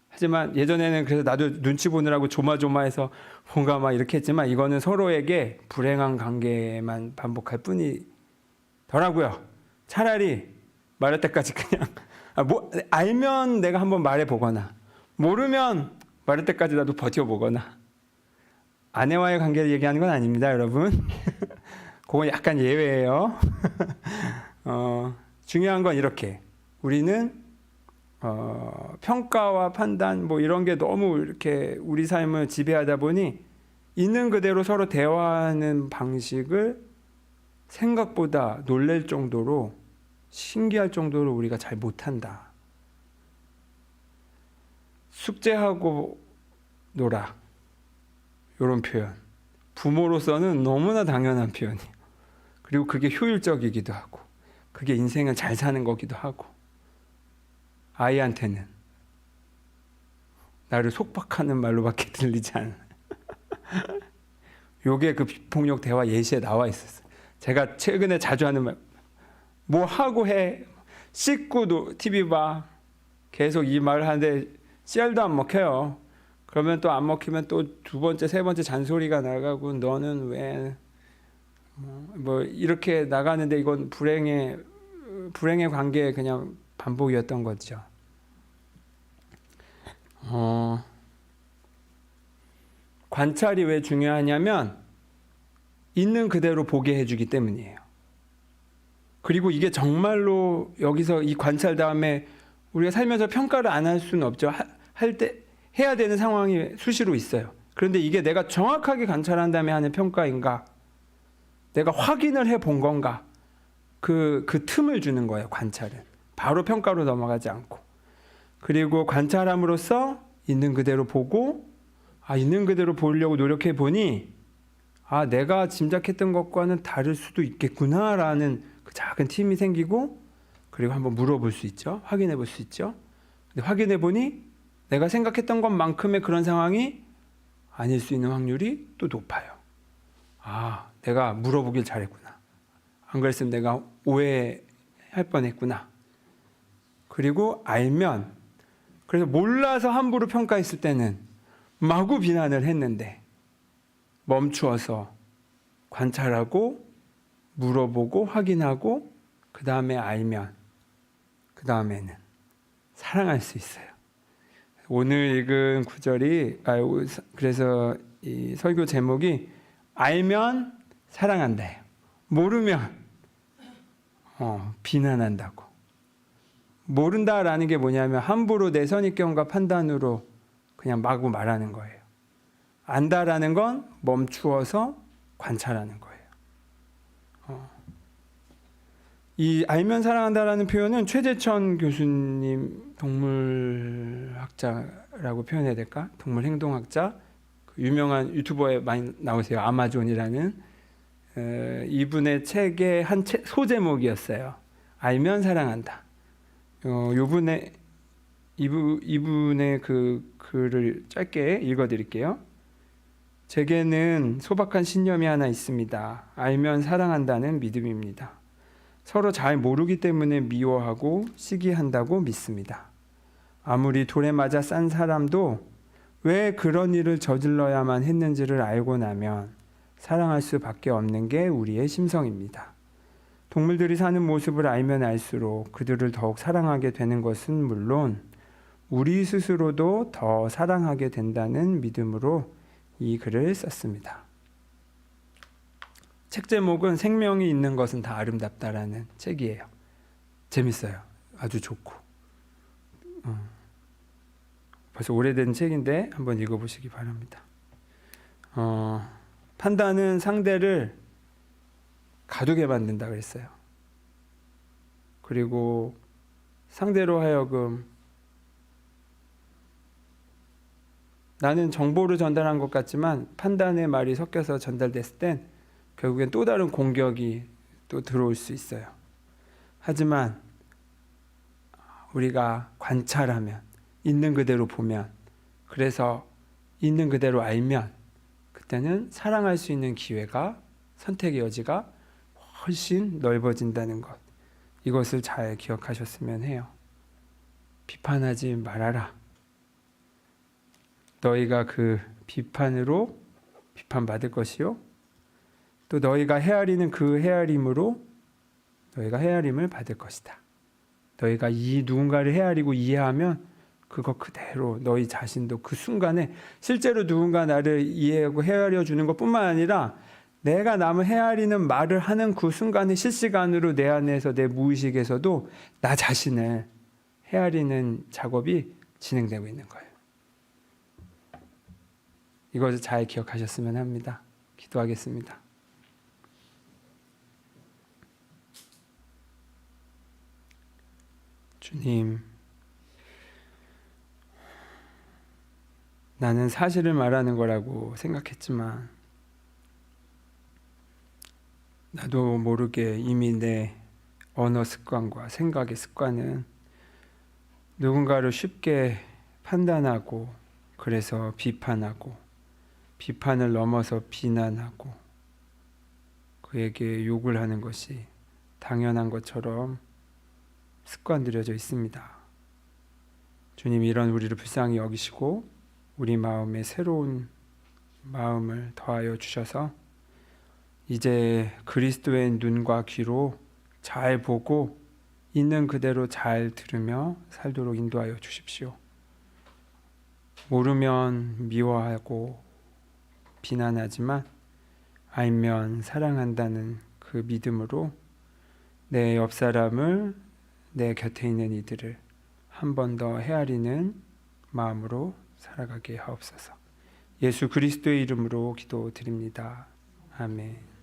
하지만 예전에는 그래서 나도 눈치 보느라고 조마조마해서 뭔가 막 이렇게 했지만 이거는 서로에게 불행한 관계만 반복할 뿐이더라고요. 차라리 말할 때까지 그냥 알면 내가 한번 말해보거나 모르면 말할 때까지 나도 버텨보거나. 아내와의 관계를 얘기하는 건 아닙니다, 여러분. 그건 약간 예외예요. 중요한 건 이렇게 우리는 평가와 판단 뭐 이런 게 너무 이렇게 우리 삶을 지배하다 보니 있는 그대로 서로 대화하는 방식을 생각보다 놀랄 정도로 신기할 정도로 우리가 잘 못한다. 숙제하고 놀아. 이런 표현. 부모로서는 너무나 당연한 표현이에요. 그리고 그게 효율적이기도 하고 그게 인생을 잘 사는 거기도 하고 아이한테는 나를 속박하는 말로밖에 들리지 않아요. 요게 그 비폭력 대화 예시에 나와 있었어요. 제가 최근에 자주 하는 말, 뭐 하고 해, 씻고 TV 봐, 계속 이 말을 하는데 씨알도 안 먹혀요. 그러면 또 안 먹히면 또 두 번째, 세 번째 잔소리가 나가고 너는 왜 뭐 이렇게 나가는데 이건 불행의 관계의 그냥 반복이었던 거죠. 관찰이 왜 중요하냐면 있는 그대로 보게 해주기 때문이에요. 그리고 이게 정말로 여기서 이 관찰 다음에 우리가 살면서 평가를 안 할 수는 없죠. 할 때 해야 되는 상황이 수시로 있어요. 그런데 이게 내가 정확하게 관찰한 다음에 하는 평가인가, 내가 확인을 해본 건가, 그 틈을 주는 거예요. 관찰은 바로 평가로 넘어가지 않고. 그리고 관찰함으로써 있는 그대로 보고, 있는 그대로 보려고 노력해 보니 내가 짐작했던 것과는 다를 수도 있겠구나라는 그 작은 틈이 생기고, 그리고 한번 물어볼 수 있죠. 확인해 볼 수 있죠. 근데 확인해 보니 내가 생각했던 것만큼의 그런 상황이 아닐 수 있는 확률이 또 높아요. 내가 물어보길 잘했구나. 안 그랬으면 내가 오해할 뻔했구나. 그리고 알면, 그래서 몰라서 함부로 평가했을 때는 마구 비난을 했는데 멈추어서 관찰하고 물어보고 확인하고 그 다음에 알면 그 다음에는 사랑할 수 있어요. 오늘 읽은 구절이 그래서 이 설교 제목이 알면 사랑한다. 모르면 비난한다고. 모른다라는 게 뭐냐면 함부로 내 선입견과 판단으로 그냥 마구 말하는 거예요. 안다라는 건 멈추어서 관찰하는 거예요. 이 알면 사랑한다라는 표현은 최재천 교수님, 동물학자라고 표현해야 될까? 동물행동학자, 유명한 유튜버에 많이 나오세요. 아마존이라는 이분의 책의 한 소제목이었어요. 알면 사랑한다. 이분의 그 글을 짧게 읽어드릴게요. 제게는 소박한 신념이 하나 있습니다. 알면 사랑한다는 믿음입니다. 서로 잘 모르기 때문에 미워하고 시기한다고 믿습니다. 아무리 돌에 맞아 싼 사람도 왜 그런 일을 저질러야만 했는지를 알고 나면 사랑할 수밖에 없는 게 우리의 심성입니다. 동물들이 사는 모습을 알면 알수록 그들을 더욱 사랑하게 되는 것은 물론 우리 스스로도 더 사랑하게 된다는 믿음으로 이 글을 썼습니다. 책 제목은 생명이 있는 것은 다 아름답다라는 책이에요. 재밌어요. 아주 좋고. 벌써 오래된 책인데 한번 읽어보시기 바랍니다. 판단은 상대를 가두게 만든다 그랬어요. 그리고 상대로 하여금 나는 정보를 전달한 것 같지만 판단의 말이 섞여서 전달됐을 땐 결국엔 또 다른 공격이 또 들어올 수 있어요. 하지만 우리가 관찰하면, 있는 그대로 보면, 그래서 있는 그대로 알면 그때는 사랑할 수 있는 기회가, 선택의 여지가 훨씬 넓어진다는 것, 이것을 잘 기억하셨으면 해요. 비판하지 말아라. 너희가 그 비판으로 비판받을 것이요, 또 너희가 헤아리는 그 헤아림으로 너희가 헤아림을 받을 것이다. 너희가 이 누군가를 헤아리고 이해하면 그거 그대로 너희 자신도 그 순간에 실제로 누군가 나를 이해하고 헤아려 주는 것뿐만 아니라 내가 남을 헤아리는 말을 하는 그 순간에 실시간으로 내 안에서, 내 무의식에서도 나 자신을 헤아리는 작업이 진행되고 있는 거예요. 이것을 잘 기억하셨으면 합니다. 기도하겠습니다. 주님, 나는 사실을 말하는 거라고 생각했지만 나도 모르게 이미 내 언어 습관과 생각의 습관은 누군가를 쉽게 판단하고, 그래서 비판하고, 비판을 넘어서 비난하고 그에게 욕을 하는 것이 당연한 것처럼 습관들여져 있습니다. 주님, 이런 우리를 불쌍히 여기시고 우리 마음에 새로운 마음을 더하여 주셔서 이제 그리스도의 눈과 귀로 잘 보고 있는 그대로 잘 들으며 살도록 인도하여 주십시오. 모르면 미워하고 비난하지만 알면 사랑한다는 그 믿음으로 내 옆 사람을, 내 곁에 있는 이들을 한 번 더 헤아리는 마음으로 살아가게 하옵소서. 예수 그리스도의 이름으로 기도드립니다. 아멘.